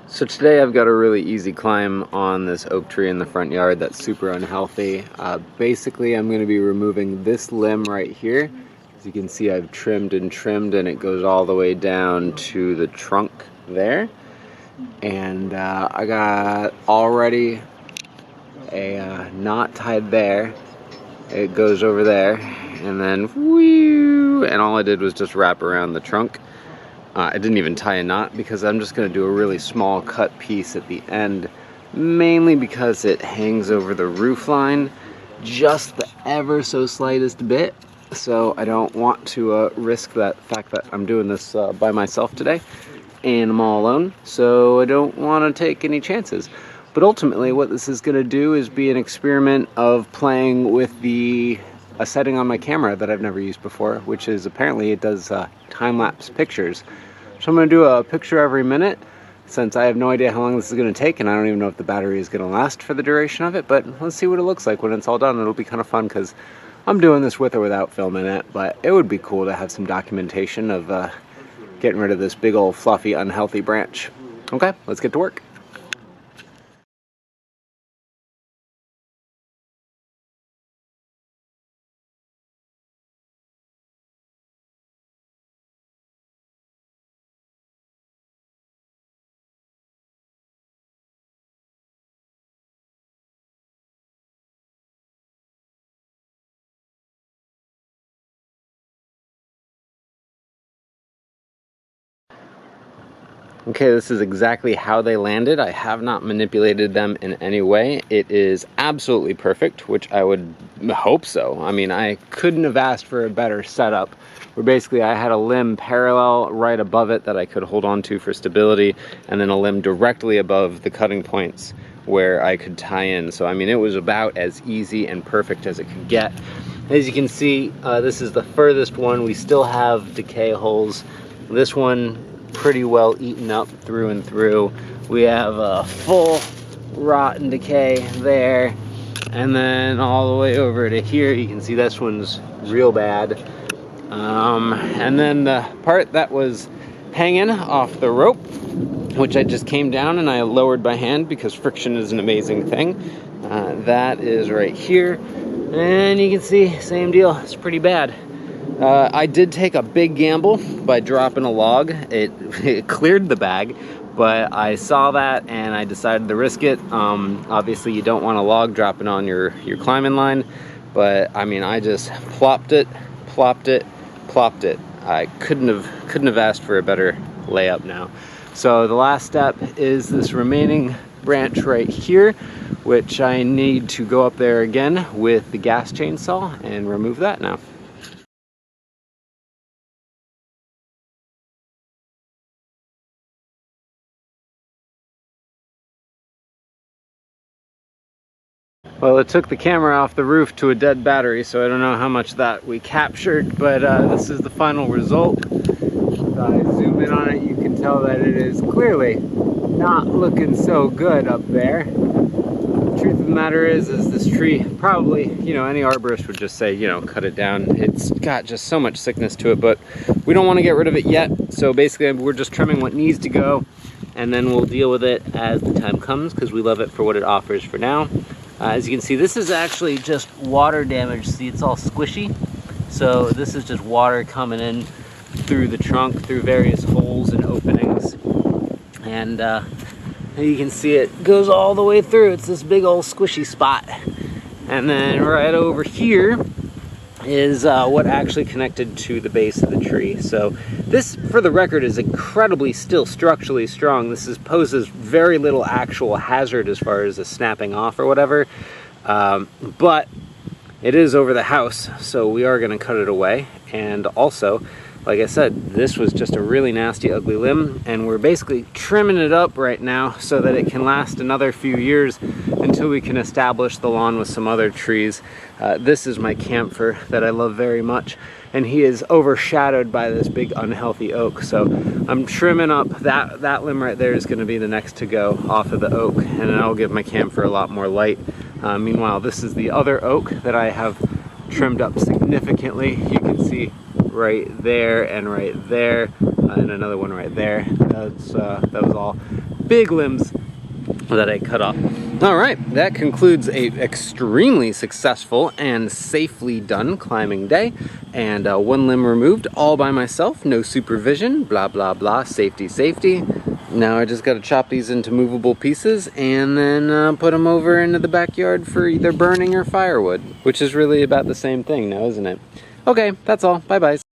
So today I've got a really easy climb on this oak tree in the front yard that's super unhealthy. Basically I'm going to be removing this limb right here. As you can see, I've trimmed and it goes all the way down to the trunk there. And I got already a knot tied there. It goes over there and then whoo, and all I did was just wrap around the trunk. I didn't even tie a knot because I'm just going to do a really small cut piece at the end, mainly because it hangs over the roof line just the ever so slightest bit. So I don't want to risk that fact that I'm doing this by myself today and I'm all alone, so I don't want to take any chances. But ultimately what this is going to do is be an experiment of playing with a setting on my camera that I've never used before, which is apparently it does time-lapse pictures. So I'm going to do a picture every minute, since I have no idea how long this is going to take, and I don't even know if the battery is going to last for the duration of it, but let's see what it looks like when it's all done. It'll be kind of fun, because I'm doing this with or without film in it, but it would be cool to have some documentation of getting rid of this big old fluffy unhealthy branch. Okay, let's get to work. Okay, this is exactly how they landed. I have not manipulated them in any way. It is absolutely perfect, which I would hope so. I mean, I couldn't have asked for a better setup, where basically I had a limb parallel right above it that I could hold on to for stability, and then a limb directly above the cutting points where I could tie in. So I mean, it was about as easy and perfect as it could get. As you can see, this is the furthest one. We still have decay holes. This one pretty well eaten up through and through. We have a full rot and decay there, and then all the way over to here you can see this one's real bad. And then the part that was hanging off the rope, which I just came down and I lowered by hand because friction is an amazing thing, that is right here, and you can see same deal, it's pretty bad. I did take a big gamble by dropping a log. It cleared the bag, but I saw that and I decided to risk it. Obviously you don't want a log dropping on your climbing line, but I mean, I just plopped it. I couldn't have asked for a better layup now. So the last step is this remaining branch right here, which I need to go up there again with the gas chainsaw and remove that now. Well, it took the camera off the roof to a dead battery, so I don't know how much that we captured, but this is the final result. If I zoom in on it, you can tell that it is clearly not looking so good up there. The truth of the matter is this tree, probably, you know, any arborist would just say, you know, cut it down. It's got just so much sickness to it, but we don't want to get rid of it yet. So basically, we're just trimming what needs to go, and then we'll deal with it as the time comes, because we love it for what it offers for now. As you can see, this is actually just water damage. See, it's all squishy. So this is just water coming in through the trunk, through various holes and openings. And you can see it goes all the way through. It's this big old squishy spot. And then right over here is what actually connected to the base of the tree. So this, for the record, is incredibly still structurally strong. This poses very little actual hazard as far as the snapping off or whatever, but it is over the house, so we are going to cut it away. And also, like I said, this was just a really nasty, ugly limb, and we're basically trimming it up right now so that it can last another few years until we can establish the lawn with some other trees. This is my camphor that I love very much, and he is overshadowed by this big unhealthy oak. So I'm trimming up that limb right there is going to be the next to go off of the oak, and then I'll give my camphor a lot more light. Meanwhile, this is the other oak that I have trimmed up significantly. You can see right there and right there, and another one right there. That was all big limbs that I cut off. All right, that concludes a extremely successful and safely done climbing day, and one limb removed all by myself, no supervision, blah blah blah, safety safety. Now I just got to chop these into movable pieces and then put them over into the backyard for either burning or firewood, which is really about the same thing now, isn't it? Okay, that's all. Bye bye.